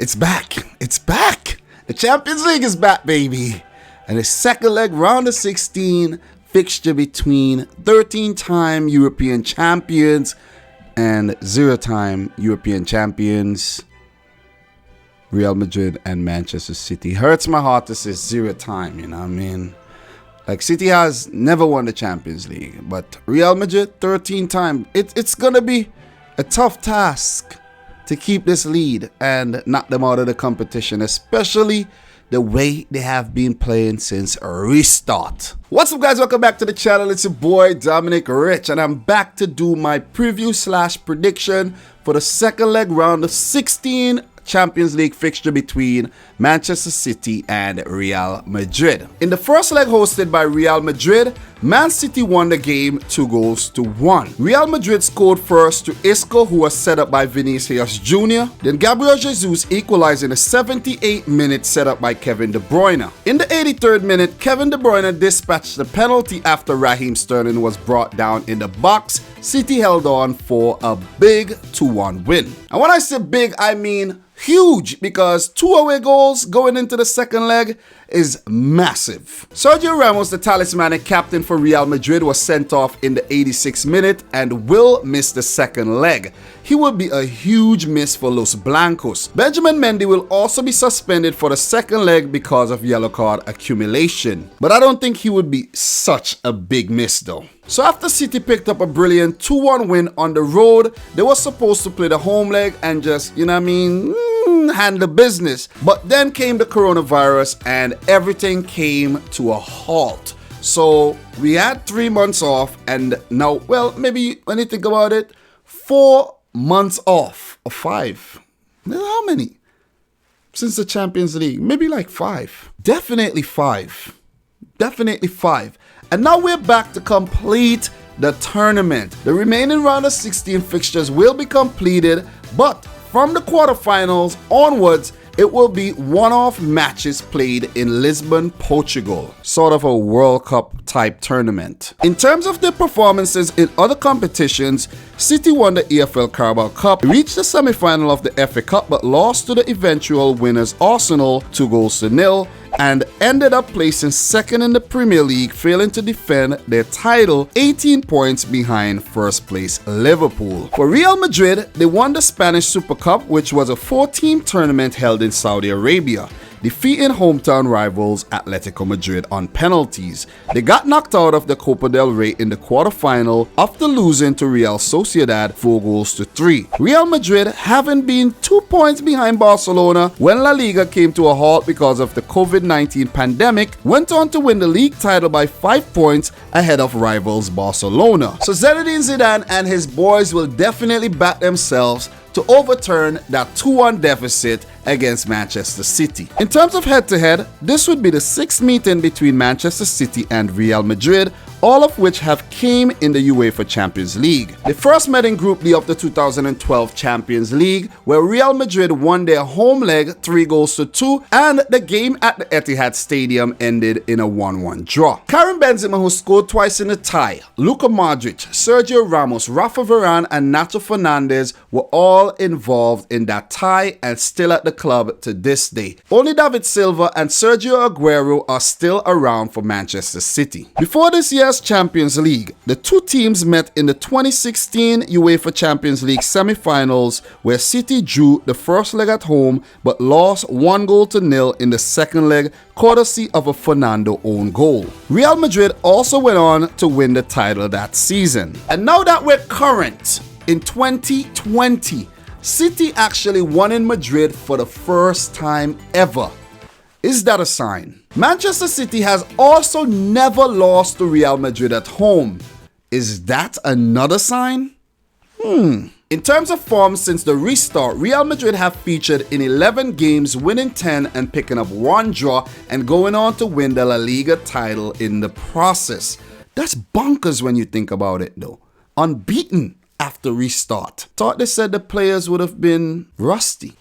It's back. It's back. The Champions League is back, baby. And the second leg, round of 16, fixture between 13-time European champions and 0-time European champions, Real Madrid and Manchester City. Hurts my heart to say 0-time, you know what I mean? Like, City has never won the Champions League, but Real Madrid, 13-time. It's going to be a tough task to keep this lead and knock them out of the competition, especially the way they have been playing since restart. What's up, guys? Welcome back to the channel. It's your boy Dominic Rich, and I'm back to do my preview / prediction for the second leg round of 16 Champions League fixture between Manchester City and Real Madrid. In the first leg hosted by Real Madrid, Man City won the game 2-1. Real Madrid scored first to Isco, who was set up by Vinicius Jr. Then Gabriel Jesus equalized in the 78th minute, set up by Kevin De Bruyne. In the 83rd minute, Kevin De Bruyne dispatched the penalty after Raheem Sterling was brought down in the box. City held on for a big 2-1 win. And when I say big, I mean huge, because 2 away goals going into the second leg is massive. Sergio Ramos, the talismanic captain for Real Madrid, was sent off in the 86th minute and will miss the second leg. He will be a huge miss for Los Blancos. Benjamin Mendy will also be suspended for the second leg because of yellow card accumulation, but I don't think he would be such a big miss though. So after City picked up a brilliant 2-1 win on the road, they were supposed to play the home leg and just, you know what I mean, handle business. But then came the coronavirus and everything came to a halt. So we had 3 months off, and now, well, maybe when you think about it, 4 months off, or 5. How many? Since the Champions League, maybe like 5. Definitely 5. Definitely 5. And now we're back to complete the tournament. The remaining round of 16 fixtures will be completed, but from the quarterfinals onwards, it will be one-off matches played in Lisbon, Portugal. Sort of a World Cup type tournament. In terms of their performances in other competitions, City won the EFL Carabao Cup, reached the semi-final of the FA Cup but lost to the eventual winners Arsenal 2-0, and ended up placing second in the Premier League, failing to defend their title 18 points behind first place Liverpool. For Real Madrid, they won the Spanish Super Cup, which was a 4-team tournament held in Saudi Arabia, defeating hometown rivals Atletico Madrid on penalties. They got knocked out of the Copa del Rey in the quarterfinal after losing to Real Sociedad 4-3. Real Madrid, having been 2 points behind Barcelona when La Liga came to a halt because of the COVID-19 pandemic, went on to win the league title by 5 points ahead of rivals Barcelona. So Zinedine Zidane and his boys will definitely back themselves to overturn that 2-1 deficit against Manchester City. In terms of head-to-head, this would be the 6th meeting between Manchester City and Real Madrid, all of which have came in the UEFA Champions League. They first met in Group D of the 2012 Champions League, where Real Madrid won their home leg 3-2, and the game at the Etihad Stadium ended in a 1-1 draw. Karim Benzema, who scored twice in the tie, Luka Modric, Sergio Ramos, Rafa Varane, and Nacho Fernandez were all involved in that tie and still at the club to this day. Only David Silva and Sergio Aguero are still around for Manchester City. Before this year's Champions League, the two teams met in the 2016 UEFA Champions League semi-finals, where City drew the first leg at home but lost 1-0 in the second leg, courtesy of a Fernando own goal. Real Madrid also went on to win the title that season. And now that we're current in 2020, City actually won in Madrid for the first time ever. Is that a sign? Manchester City has also never lost to Real Madrid at home. Is that another sign? In terms of form since the restart, Real Madrid have featured in 11 games, winning 10 and picking up 1 draw, and going on to win the La Liga title in the process. That's bonkers when you think about it though. Unbeaten after restart. Thought they said the players would have been rusty.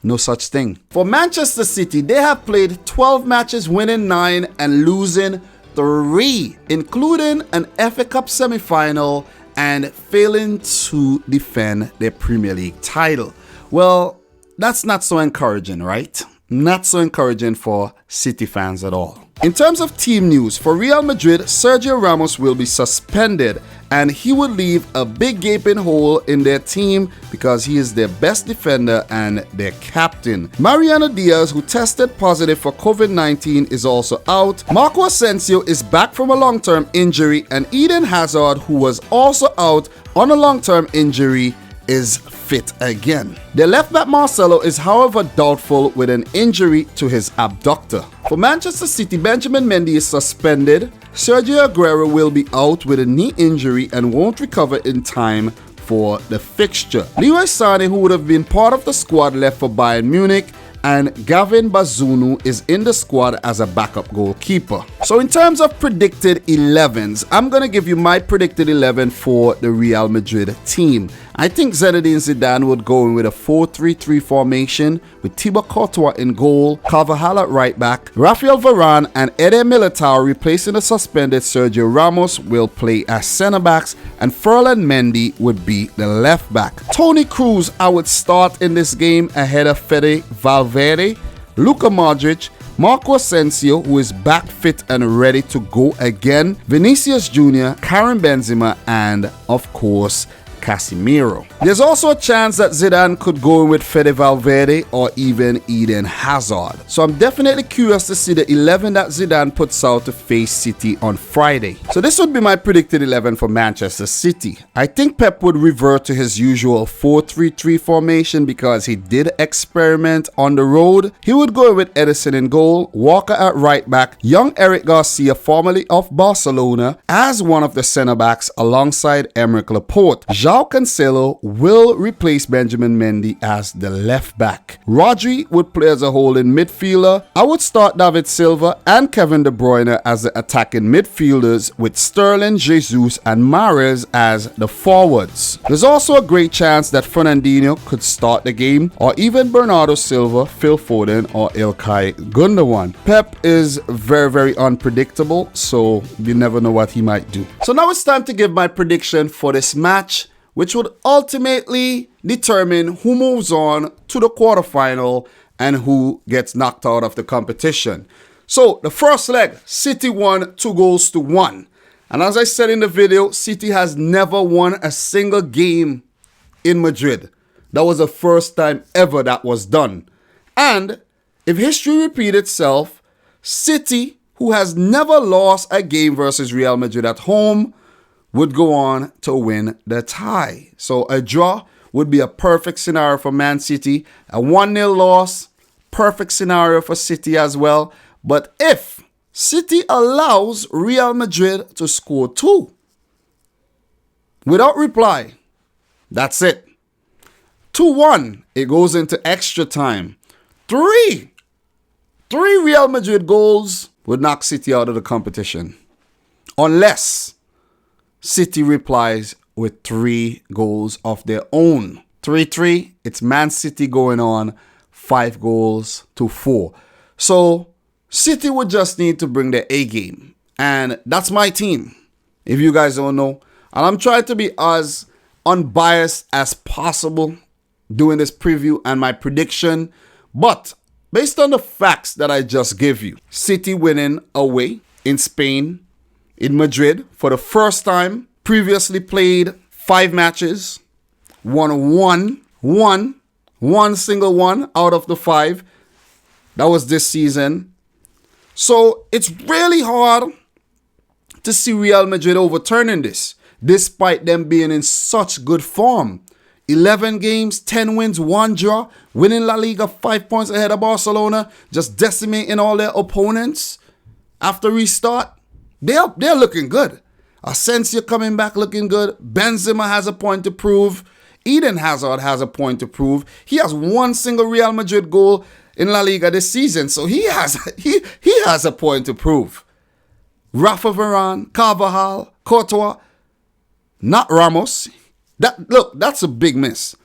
No such thing. For Manchester City, they have played 12 matches, winning 9 and losing 3, including an FA Cup semi-final and failing to defend their Premier League title. Well, that's not so encouraging, right? Not so encouraging for City fans at all. In terms of team news, for Real Madrid, Sergio Ramos will be suspended and he would leave a big gaping hole in their team because he is their best defender and their captain. Mariano Diaz, who tested positive for COVID-19, is also out. Marco Asensio is back from a long-term injury, and Eden Hazard, who was also out on a long-term injury, is fit again. The left back Marcelo is however doubtful with an injury to his abductor. For Manchester City, Benjamin Mendy is suspended. Sergio Aguero will be out with a knee injury and won't recover in time for the fixture. Leroy Sané, who would have been part of the squad, left for Bayern Munich, and Gavin Bazunu is in the squad as a backup goalkeeper. So in terms of predicted 11s, I'm going to give you my predicted 11 for the Real Madrid team. I think Zinedine Zidane would go in with a 4-3-3 formation with Thibaut Courtois in goal, Carvajal at right back, Rafael Varane and Eder Militao replacing the suspended Sergio Ramos will play as centre backs, and Ferland Mendy would be the left back. Toni Kroos I would start in this game ahead of Fede Valverde, Luka Modric, Marco Asensio, who is back fit and ready to go again, Vinicius Jr., Karim Benzema, and of course Casemiro. There's also a chance that Zidane could go in with Fede Valverde or even Eden Hazard. So I'm definitely curious to see the 11 that Zidane puts out to face City on Friday. So this would be my predicted 11 for Manchester City. I think Pep would revert to his usual 4-3-3 formation because he did experiment on the road. He would go with Ederson in goal, Walker at right back, young Eric Garcia, formerly of Barcelona, as one of the centre backs alongside Aymeric Laporte. João Cancelo will replace Benjamin Mendy as the left back. Rodri would play as a holding midfielder. I would start David Silva and Kevin De Bruyne as the attacking midfielders, with Sterling, Jesus and Mahrez as the forwards. There's also a great chance that Fernandinho could start the game, or even Bernardo Silva, Phil Foden or Ilkay Gundogan. Pep is very unpredictable, so you never know what he might do. So now it's time to give my prediction for this match, which would ultimately determine who moves on to the quarterfinal and who gets knocked out of the competition. So the first leg, City won 2-1. And as I said in the video, City has never won a single game in Madrid. That was the first time ever that was done. And if history repeats itself, City, who has never lost a game versus Real Madrid at home, would go on to win the tie. So a draw would be a perfect scenario for Man City. A 1-0 loss, perfect scenario for City as well. But if City allows Real Madrid to score 2 without reply, that's it. 2-1, it goes into extra time. 3 Real Madrid goals would knock City out of the competition. Unless City replies with 3 goals of their own. 3-3, it's Man City going on 5-4. So City would just need to bring their A game. And that's my team, if you guys don't know. And I'm trying to be as unbiased as possible doing this preview and my prediction. But based on the facts that I just gave you, City winning away in Spain, in Madrid for the first time, previously played 5 matches, won one single one out of the 5. That was this season. So it's really hard to see Real Madrid overturning this, despite them being in such good form. 11 games, 10 wins, 1 draw, winning La Liga 5 points ahead of Barcelona, just decimating all their opponents after restart. They're looking good. Asensio coming back looking good. Benzema has a point to prove. Eden Hazard has a point to prove. He has 1 single Real Madrid goal in La Liga this season, so he has a point to prove. Rafa Varane, Carvajal, Courtois, not Ramos. That's a big miss.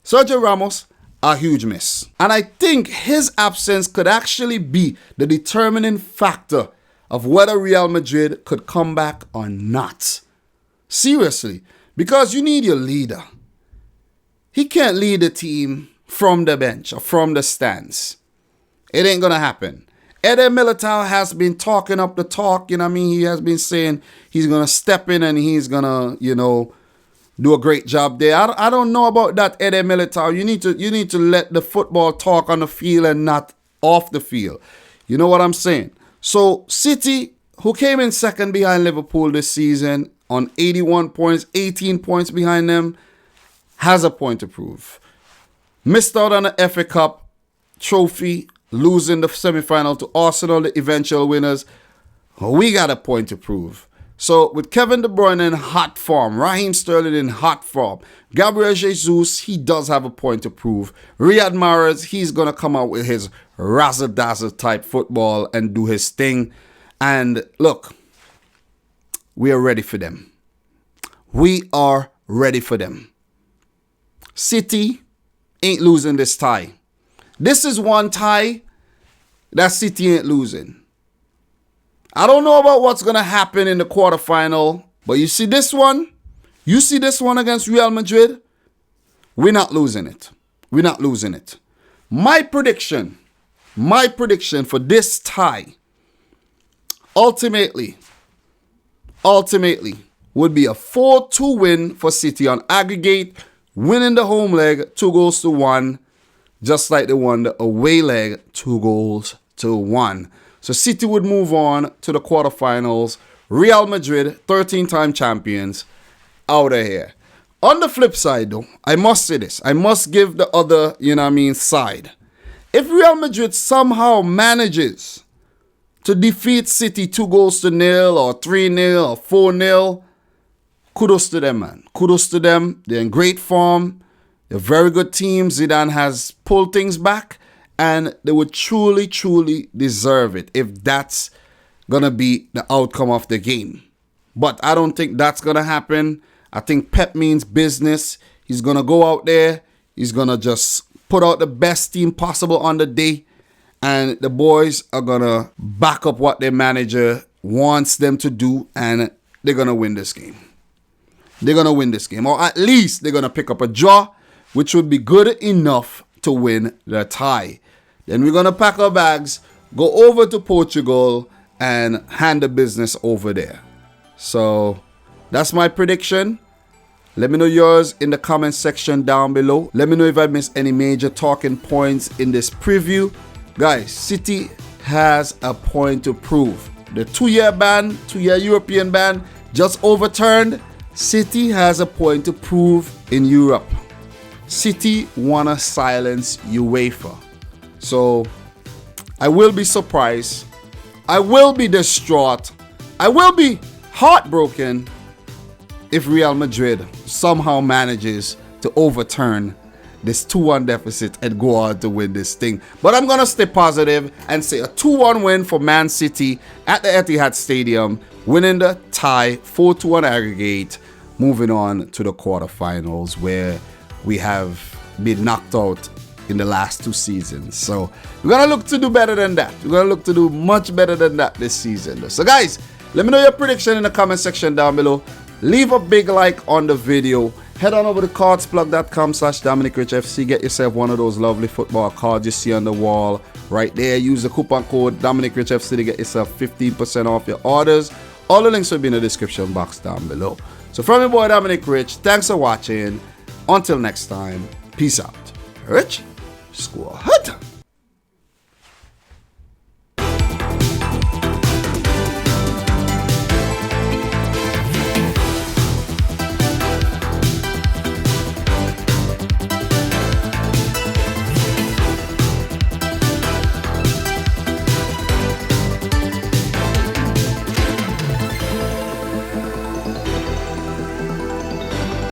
Sergio Ramos, a huge miss. And I think his absence could actually be the determining factor of whether Real Madrid could come back or not. Seriously, because you need your leader. He can't lead the team from the bench or from the stands. It ain't going to happen. Eder Militao has been talking up the talk, you know what I mean? He has been saying he's going to step in and he's going to, you know, do a great job there. I don't know about that, Eder Militao. You need to let the football talk on the field and not off the field. You know what I'm saying? So City, who came in second behind Liverpool this season on 81 points, 18 points behind them, has a point to prove. Missed out on the FA Cup trophy, losing the semi-final to Arsenal, the eventual winners. We got a point to prove. So with Kevin De Bruyne in hot form, Raheem Sterling in hot form, Gabriel Jesus, he does have a point to prove. Riyad Mahrez, he's going to come out with his razzle-dazzle type football and do his thing. And look, we are ready for them. We are ready for them. City ain't losing this tie. This is one tie that City ain't losing. I don't know about what's going to happen in the quarterfinal, but you see this one? You see this one against Real Madrid? We're not losing it. We're not losing it. My prediction for this tie, ultimately, would be a 4-2 win for City on aggregate, winning the home leg 2-1, just like they won the away leg 2-1. So City would move on to the quarterfinals. Real Madrid, 13-time champions, out of here. On the flip side, though, I must say this. I must give the other, side. If Real Madrid somehow manages to defeat City 2-0 or 3-0 or 4-0, kudos to them, man. Kudos to them. They're in great form. They're a very good team. Zidane has pulled things back. And they would truly, truly deserve it if that's going to be the outcome of the game. But I don't think that's going to happen. I think Pep means business. He's going to go out there. He's going to just put out the best team possible on the day. And the boys are going to back up what their manager wants them to do. And they're going to win this game. They're going to win this game. Or at least they're going to pick up a draw, which would be good enough to win the tie. Then we're going to pack our bags, go over to Portugal, and hand the business over there. So that's my prediction. Let me know yours in the comment section down below. Let me know if I missed any major talking points in this preview. Guys, City has a point to prove. The 2-year European ban just overturned. City has a point to prove in Europe. City want to silence UEFA. So I will be surprised. I will be distraught. I will be heartbroken if Real Madrid somehow manages to overturn this 2-1 deficit and go on to win this thing. But I'm going to stay positive and say a 2-1 win for Man City at the Etihad Stadium, winning the tie 4-1 aggregate, moving on to the quarterfinals where we have been knocked out in the last 2 seasons. So we're going to look to do better than that. We're going to look to do much better than that this season. So guys, let me know your prediction in the comment section down below. Leave a big like on the video. Head on over to cardsplug.com/dominicrichfc. Get yourself one of those lovely football cards you see on the wall right there. Use the coupon code dominicrichfc to get yourself 15% off your orders. All the links will be in the description box down below. So from your boy Dominic Rich, thanks for watching. Until next time, peace out. Rich Squad.